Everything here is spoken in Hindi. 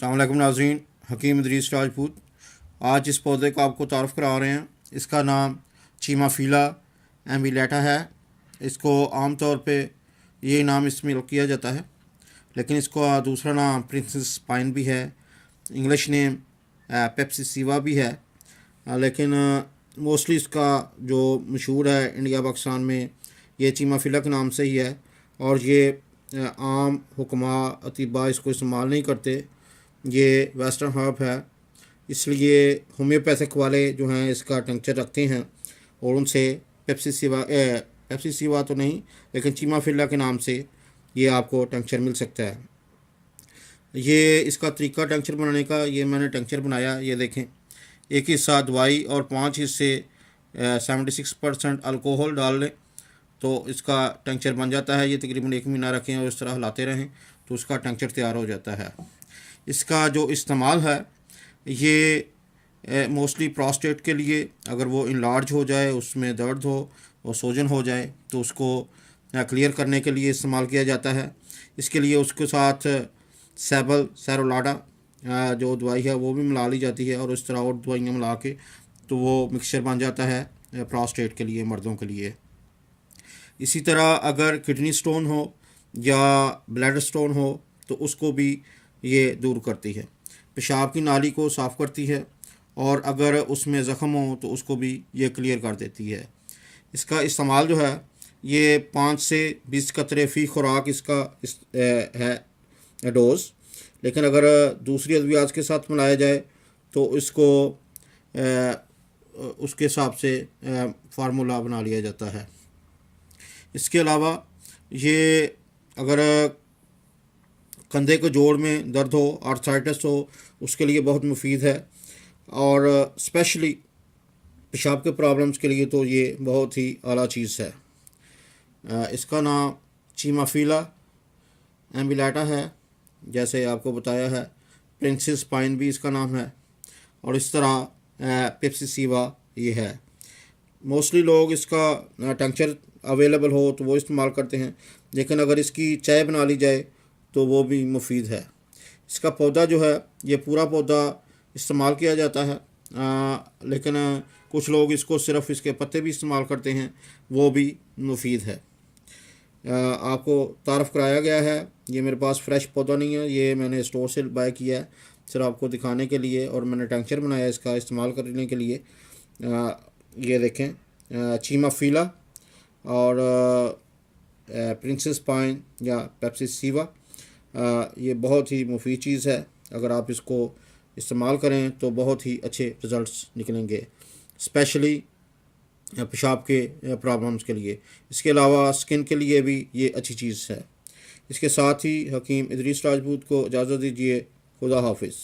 अस्सलाम वालेकुम नाज़रीन, हकीम इदरीस राजपूत। आज इस पौधे का आपको तारुफ़ करा रहे हैं। इसका नाम चीमाफिला एम्बिलेटा है। इसको आम तौर पे ये नाम इस्तेमाल किया जाता है, लेकिन इसका दूसरा नाम प्रिंसेस पाइन भी है, इंग्लिश नेम पेप्सिसिवा भी है। लेकिन मोस्टली इसका जो मशहूर है इंडिया पाकिस्तान में, ये चीमाफिला के नाम से ही है। और ये आम हुक्मा अतीबा इसको इस्तेमाल नहीं करते। ये वेस्टर्न हर्ब है, इसलिए होम्योपैथिक वाले जो हैं इसका टंक्चर रखते हैं और उनसे पेप्सिसिवा तो नहीं, लेकिन चीमाफिला के नाम से ये आपको टंक्चर मिल सकता है। ये इसका तरीका टंक्चर बनाने का, ये मैंने टंक्चर बनाया, ये देखें। एक हिस्सा दवाई और 5 हिस्से 76% अल्कोहल डाल लें तो इसका टंक्चर बन जाता है। ये तकरीबन 1 महीना रखें और इस तरह हिलाते रहें तो उसका टंक्चर तैयार हो जाता है। इसका जो इस्तेमाल है ये मोस्टली प्रोस्टेट के लिए, अगर वो इनलार्ज हो जाए, उसमें दर्द हो और सोजन हो जाए तो उसको क्लियर करने के लिए इस्तेमाल किया जाता है। इसके लिए उसके साथ सेरोलाडा जो दवाई है वो भी मिला ली जाती है और इस तरह और दवाइयाँ मिला के तो वो मिक्सचर बन जाता है प्रोस्टेट के लिए, मर्दों के लिए। इसी तरह अगर किडनी स्टोन हो या ब्लैडर स्टोन हो तो उसको भी ये दूर करती है। पेशाब की नाली को साफ़ करती है और अगर उसमें ज़ख़म हो तो उसको भी ये क्लियर कर देती है। इसका इस्तेमाल जो है ये 5 से 20 कतरे फ़ी खुराक इसका है डोज़। लेकिन अगर दूसरी अद्वियात के साथ मिलाया जाए तो इसको उसके हिसाब से फार्मूला बना लिया जाता है। इसके अलावा ये अगर कंधे के जोड़ में दर्द हो, आर्थराइटिस हो, उसके लिए बहुत मुफीद है। और स्पेशली पेशाब के प्रॉब्लम्स के लिए तो ये बहुत ही आला चीज़ है। इसका नाम चीमाफिला एम्बिलेटा है, जैसे आपको बताया है। प्रिंसेस पाइन भी इसका नाम है और इस तरह पेप्सिसिवा ये है। मोस्टली लोग इसका टंक्चर अवेलेबल हो तो वो इस्तेमाल करते हैं, लेकिन अगर इसकी चाय बना ली जाए तो वो भी मुफीद है। इसका पौधा जो है ये पूरा पौधा इस्तेमाल किया जाता है, लेकिन कुछ लोग इसको सिर्फ़ इसके पत्ते भी इस्तेमाल करते हैं, वो भी मुफीद है। आपको तारफ़ कराया गया है। ये मेरे पास फ्रेश पौधा नहीं है, ये मैंने स्टोर से बाय किया है सिर्फ आपको दिखाने के लिए, और मैंने टंक्चर बनाया इसका इस्तेमाल करने के लिए। ये देखें, चीमाफिला और प्रिंसेस पाइन या पेप्सिसिवा, ये बहुत ही मुफीद चीज़ है। अगर आप इसको इस्तेमाल करें तो बहुत ही अच्छे रिज़ल्ट्स निकलेंगे, स्पेशली पेशाब के प्रॉब्लम्स के लिए। इसके अलावा स्किन के लिए भी ये अच्छी चीज़ है। इसके साथ ही हकीम इदरीस राजपूत को इजाज़त दीजिए। खुदा हाफिज़।